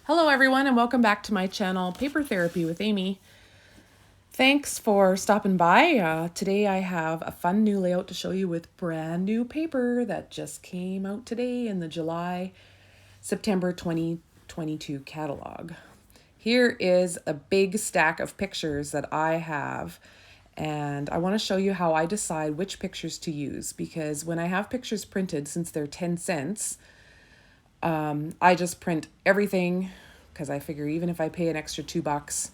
Hello everyone and welcome back to my channel, Paper Therapy with Amy. Thanks for stopping by. Today I have a fun new layout to show you with brand new paper that just came out today in the September 2022 catalog. Here is a big stack of pictures that I have, and I want to show you how I decide which pictures to use, because when I have pictures printed, since they're 10 cents, I just print everything because I figure even if I pay an extra $2,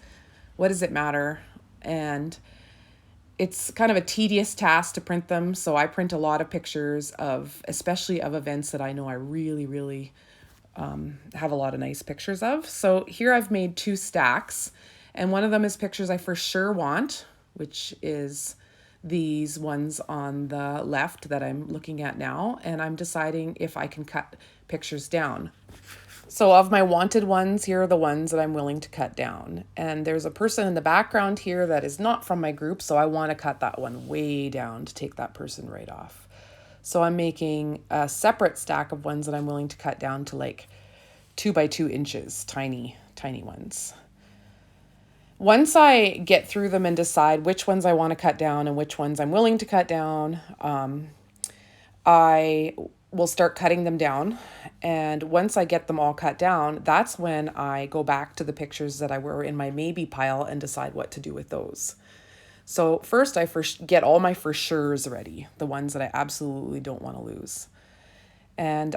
what does it matter? And it's kind of a tedious task to print them. So I print a lot of pictures of, especially of events that I know I really have a lot of nice pictures of. So here I've made two stacks, and one of them is pictures I for sure want, which is these ones on the left that I'm looking at now, and I'm deciding if I can cut pictures down. So of my wanted ones, here are the ones that I'm willing to cut down. And there's a person in the background here that is not from my group, so I want to cut that one way down to take that person right off. So I'm making a separate stack of ones that I'm willing to cut down to like 2 by 2 inches, tiny ones. Once I get through them and decide which ones I want to cut down and which ones I'm willing to cut down, I will start cutting them down. And once I get them all cut down, that's when I go back to the pictures that I were in my maybe pile and decide what to do with those. So first I get all my for sures ready, the ones that I absolutely don't want to lose. And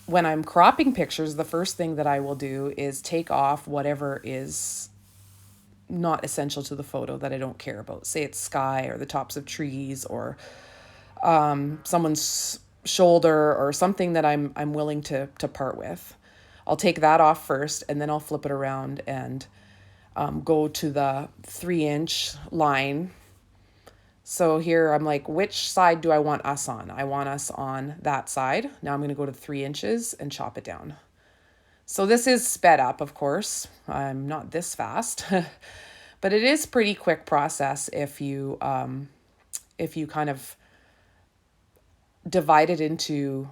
when I'm cropping pictures, the first thing that I will do is take off whatever is not essential to the photo that I don't care about. Say it's sky or the tops of trees or someone's shoulder or something that I'm willing to part with. I'll take that off first, and then I'll flip it around and go to the 3-inch line. So here I'm like, which side do I want us on? I want us on that side. Now I'm going to go to 3 inches and chop it down. So this is sped up, of course. I'm not this fast, but it is pretty quick process if you kind of divide it into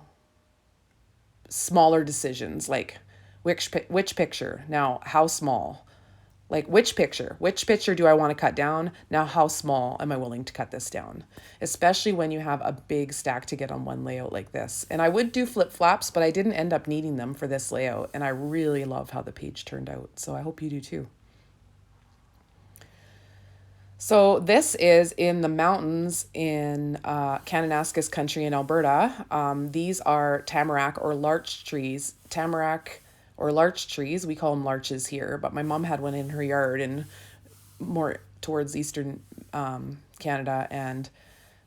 smaller decisions, like which picture, now how small, like which picture do I want to cut down, now how small am I willing to cut this down, especially when you have a big stack to get on one layout like this. And I would do flip-flops, but I didn't end up needing them for this layout, and I really love how the page turned out, so I hope you do too. So this is in the mountains in Kananaskis country in Alberta. These are tamarack or larch trees. Tamarack or larch trees, we call them larches here, but my mom had one in her yard and more towards eastern Canada, and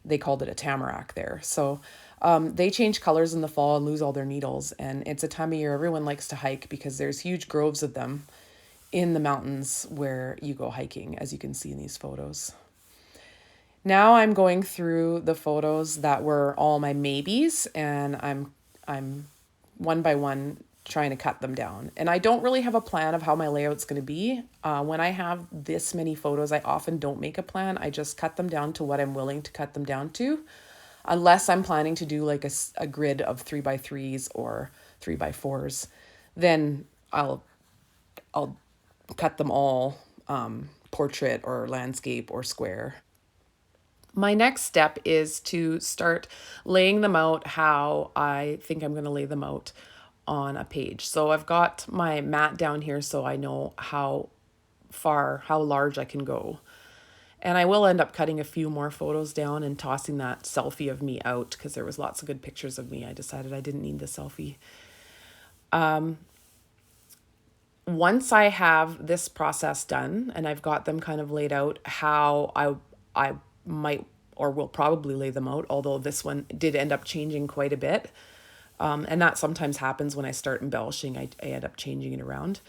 they called it a tamarack there. So they change colors in the fall and lose all their needles, and it's a time of year everyone likes to hike because there's huge groves of them in the mountains where you go hiking, as you can see in these photos. Now I'm going through the photos that were all my maybes, and I'm one by one trying to cut them down. And I don't really have a plan of how my layout's going to be. When I have this many photos, I often don't make a plan. I just cut them down to what I'm willing to cut them down to, unless I'm planning to do like a grid of 3x3s or 3x4s. Then I'll cut them all portrait or landscape or square. My next step is to start laying them out how I think I'm going to lay them out on a page. So I've got my mat down here so I know how large I can go. And I will end up cutting a few more photos down and tossing that selfie of me out because there was lots of good pictures of me. I decided I didn't need the selfie. Once I have this process done and I've got them kind of laid out how I might or will probably lay them out, although this one did end up changing quite a bit. And that sometimes happens when I start embellishing, I end up changing it around.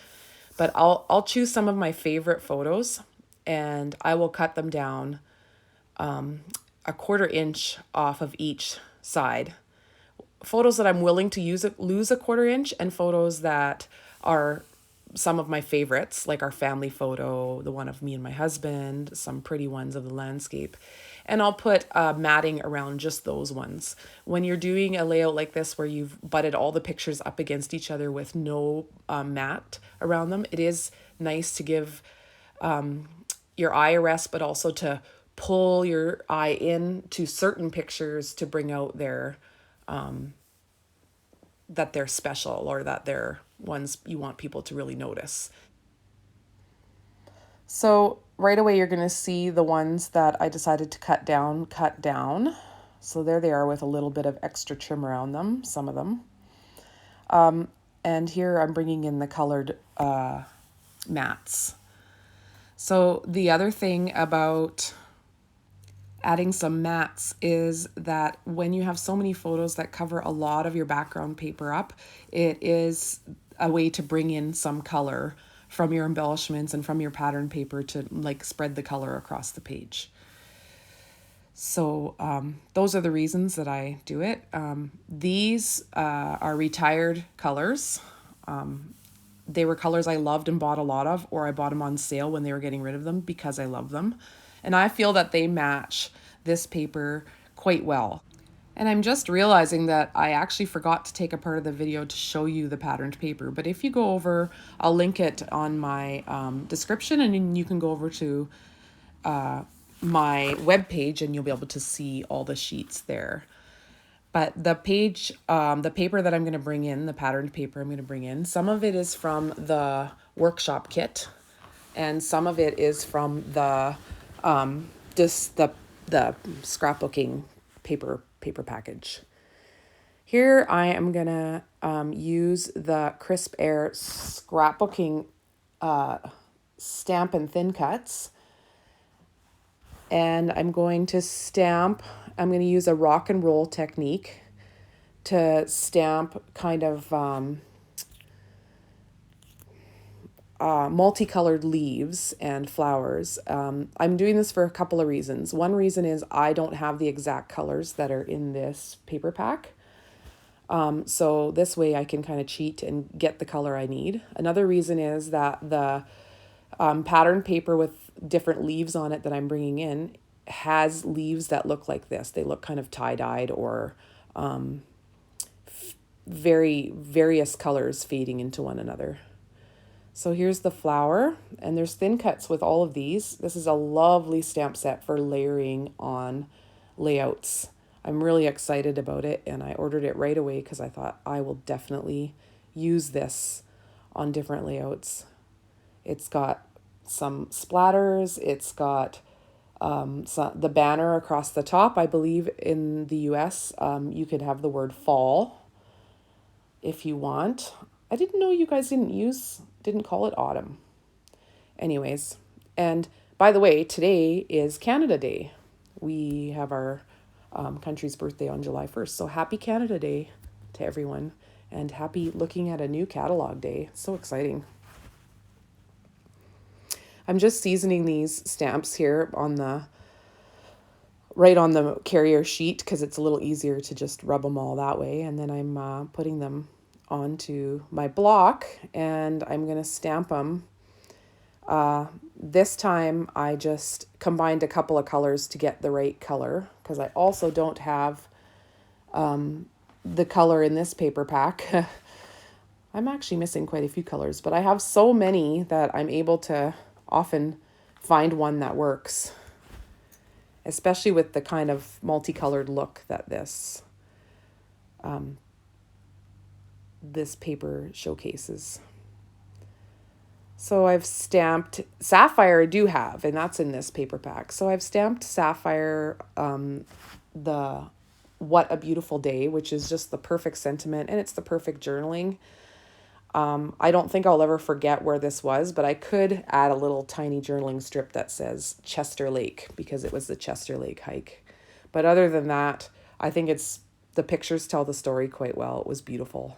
But I'll choose some of my favorite photos and I will cut them down a 1/4 inch off of each side. Photos that I'm willing to lose a 1/4 inch, and photos that are some of my favorites, like our family photo, the one of me and my husband, some pretty ones of the landscape. And I'll put matting around just those ones. When you're doing a layout like this where you've butted all the pictures up against each other with no mat around them, it is nice to give your eye a rest, but also to pull your eye in to certain pictures to bring out their that they're special or that they're ones you want people to really notice. So right away you're going to see the ones that I decided to cut down. So there they are with a little bit of extra trim around them, some of them. And here I'm bringing in the colored mats. So the other thing about adding some mats is that when you have so many photos that cover a lot of your background paper up, it is a way to bring in some color from your embellishments and from your pattern paper to like spread the color across the page. So those are the reasons that I do it. These are retired colors. They were colors I loved and bought a lot of, or I bought them on sale when they were getting rid of them because I love them. And I feel that they match this paper quite well. And I'm just realizing that I actually forgot to take a part of the video to show you the patterned paper. But if you go over, I'll link it on my description, and then you can go over to my webpage and you'll be able to see all the sheets there. But the paper that I'm going to bring in, the patterned paper I'm going to bring in, some of it is from the workshop kit, and some of it is from the the scrapbooking paper package. Here I am going to use the Crisp Air Scrapbooking stamp and thin cuts. And I'm going to use a rock and roll technique to stamp kind of multicolored leaves and flowers. I'm doing this for a couple of reasons. One reason is I don't have the exact colors that are in this paper pack. So this way I can kind of cheat and get the color I need. Another reason is that the pattern paper with different leaves on it that I'm bringing in has leaves that look like this. They look kind of tie-dyed or very various colors fading into one another. So here's the flower, and there's thin cuts with all of these. This is a lovely stamp set for layering on layouts. I'm really excited about it, and I ordered it right away because I thought I will definitely use this on different layouts. It's got some splatters. It's got the banner across the top. I believe in the US, you could have the word fall if you want. I didn't know you guys didn't call it autumn. Anyways, and by the way, today is Canada Day. We have our country's birthday on July 1st. So happy Canada Day to everyone, and happy looking at a new catalog day. So exciting. I'm just seasoning these stamps here right on the carrier sheet because it's a little easier to just rub them all that way. And then I'm putting them onto my block, and I'm going to stamp them. This time I just combined a couple of colors to get the right color because I also don't have the color in this paper pack. I'm actually missing quite a few colors, but I have so many that I'm able to often find one that works, especially with the kind of multicolored look that this paper showcases. So I've stamped Sapphire, I do have, and that's in this paper pack. So I've stamped Sapphire, the What a Beautiful Day, which is just the perfect sentiment, and it's the perfect journaling. I don't think I'll ever forget where this was, but I could add a little tiny journaling strip that says Chester Lake because it was the Chester Lake hike. But other than that, I think the pictures tell the story quite well. It was beautiful.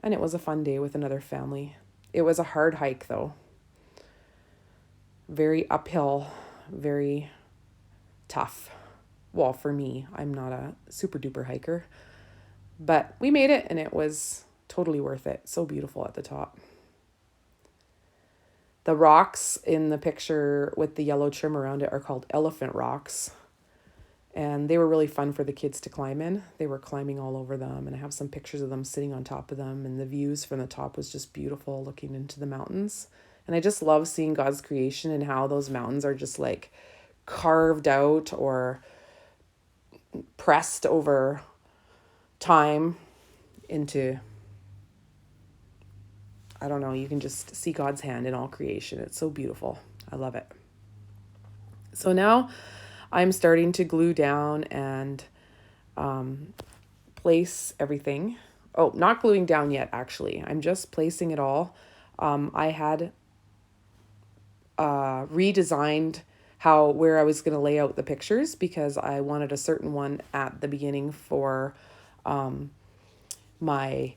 And it was a fun day with another family. It was a hard hike though. Very uphill, very tough. Well, for me, I'm not a super duper hiker, but we made it and it was totally worth it. So beautiful at the top. The rocks in the picture with the yellow trim around it are called elephant rocks. And they were really fun for the kids to climb in. They were climbing all over them, and I have some pictures of them sitting on top of them, and the views from the top was just beautiful looking into the mountains. And I just love seeing God's creation and how those mountains are just like carved out or pressed over time into, I don't know, you can just see God's hand in all creation. It's so beautiful. I love it. So now I'm starting to glue down and place everything. Oh, not gluing down yet, actually. I'm just placing it all. I had redesigned where I was going to lay out the pictures because I wanted a certain one at the beginning for my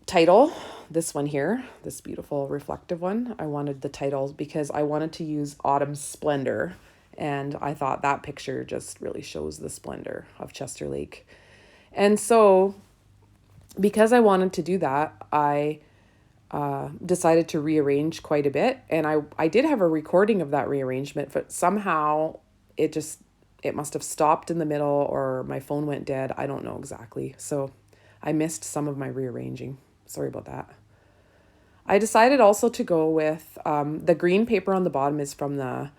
title. This one here, this beautiful reflective one. I wanted the title because I wanted to use Autumn Splendor. And I thought that picture just really shows the splendor of Chester Lake. And so because I wanted to do that, I decided to rearrange quite a bit. And I did have a recording of that rearrangement, but somehow it must have stopped in the middle or my phone went dead. I don't know exactly. So I missed some of my rearranging. Sorry about that. I decided also to go with the green paper on the bottom is from the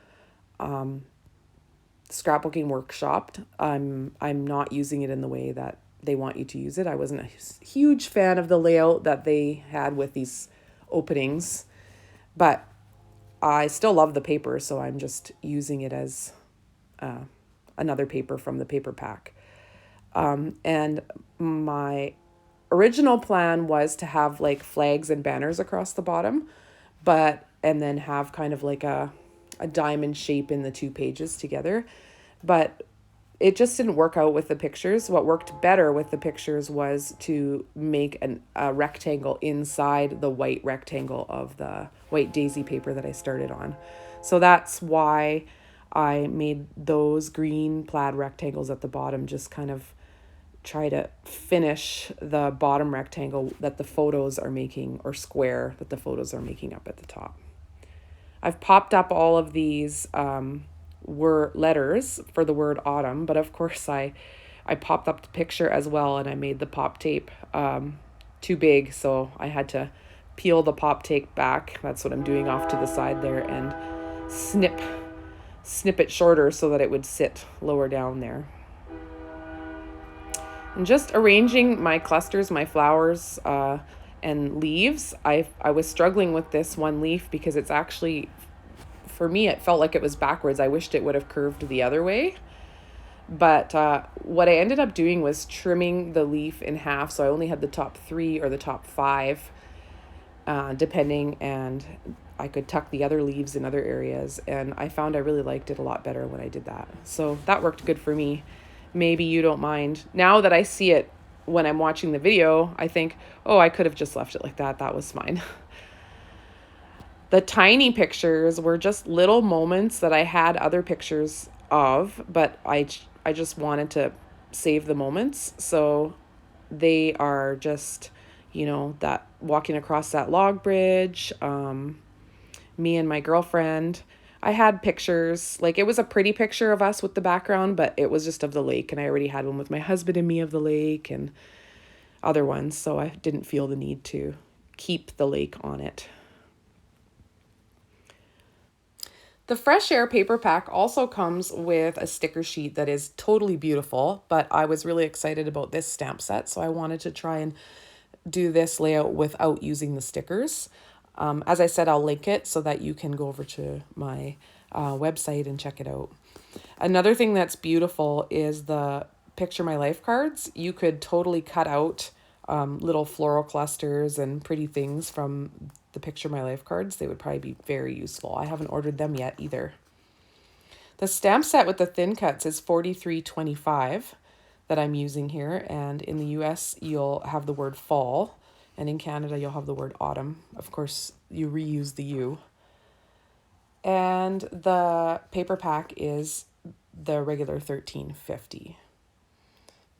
scrapbooking workshop. I'm not using it in the way that they want you to use it. I wasn't a huge fan of the layout that they had with these openings, but I still love the paper, so I'm just using it as another paper from the paper pack. And my original plan was to have like flags and banners across the bottom, and then have kind of like a diamond shape in the two pages together. But it just didn't work out with the pictures. What worked better with the pictures was to make a rectangle inside the white rectangle of the white daisy paper that I started on. So that's why I made those green plaid rectangles at the bottom, just kind of try to finish the bottom rectangle that the photos are making, or square that the photos are making up at the top. I've popped up all of these were letters for the word autumn, but of course I popped up the picture as well, and I made the pop tape too big, so I had to peel the pop tape back. That's what I'm doing off to the side there, and snip it shorter so that it would sit lower down there. And just arranging my clusters, my flowers, and leaves. I was struggling with this one leaf because it's actually, for me, it felt like it was backwards. I wished it would have curved the other way. But what I ended up doing was trimming the leaf in half. So I only had the top 3 or the top 5, depending, and I could tuck the other leaves in other areas. And I found I really liked it a lot better when I did that. So that worked good for me. Maybe you don't mind. Now that I see it when I'm watching the video, I think, oh, I could have just left it like that. That was fine. The tiny pictures were just little moments that I had other pictures of, but I just wanted to save the moments. So they are just, that walking across that log bridge, me and my girlfriend. I had pictures, like it was a pretty picture of us with the background, but it was just of the lake, and I already had one with my husband and me of the lake and other ones, so I didn't feel the need to keep the lake on it. The Fresh Air paper pack also comes with a sticker sheet that is totally beautiful, but I was really excited about this stamp set, so I wanted to try and do this layout without using the stickers. As I said, I'll link it so that you can go over to my website and check it out. Another thing that's beautiful is the Picture My Life cards. You could totally cut out little floral clusters and pretty things from the Picture My Life cards. They would probably be very useful. I haven't ordered them yet either. The stamp set with the thin cuts is $43.25 that I'm using here, and in the US you'll have the word fall, and in Canada you'll have the word autumn. Of course, you reuse the U. And the paper pack is the regular $13.50.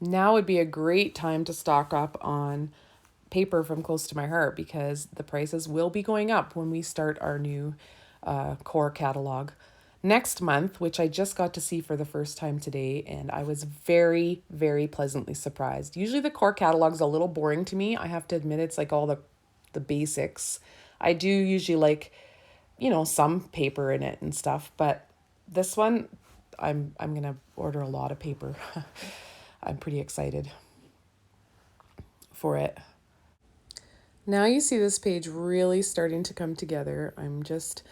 Now would be a great time to stock up on paper from close to my heart because the prices will be going up when we start our new core catalog next month, which I just got to see for the first time today, and I was very, very pleasantly surprised. Usually the core catalog's a little boring to me. I have to admit, it's like all the basics. I do usually like, some paper in it and stuff, but this one, I'm gonna order a lot of paper. I'm pretty excited for it. Now you see this page really starting to come together. I'm just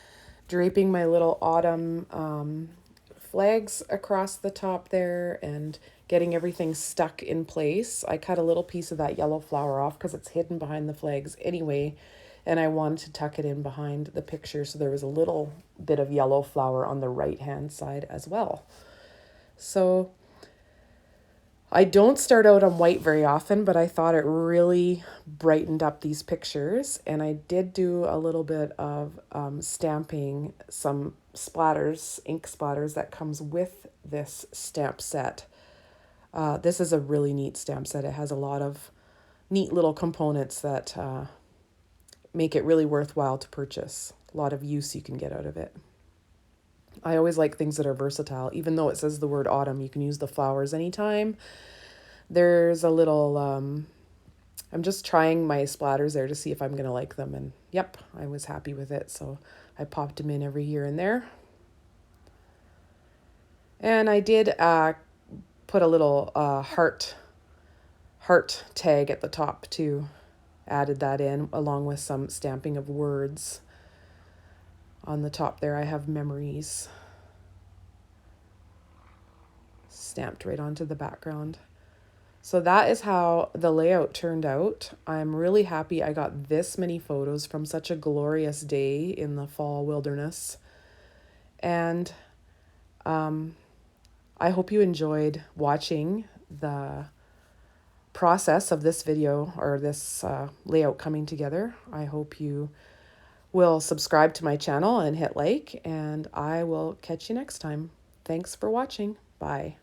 draping my little autumn flags across the top there and getting everything stuck in place. I cut a little piece of that yellow flower off because it's hidden behind the flags anyway, and I wanted to tuck it in behind the picture so there was a little bit of yellow flower on the right hand side as well. So I don't start out on white very often, but I thought it really brightened up these pictures. And I did do a little bit of stamping some splatters, ink splatters that comes with this stamp set. This is a really neat stamp set. It has a lot of neat little components that make it really worthwhile to purchase. A lot of use you can get out of it. I always like things that are versatile. Even though it says the word autumn, you can use the flowers anytime. There's a little, I'm just trying my splatters there to see if I'm going to like them. And yep, I was happy with it. So I popped them in every here and there. And I did put a little heart tag at the top too. Added that in along with some stamping of words. On the top there, I have memories stamped right onto the background. So that is how the layout turned out. I'm really happy I got this many photos from such a glorious day in the fall wilderness. And I hope you enjoyed watching the process of this video or this layout coming together. I hope you will subscribe to my channel and hit like, and I will catch you next time. Thanks for watching. Bye.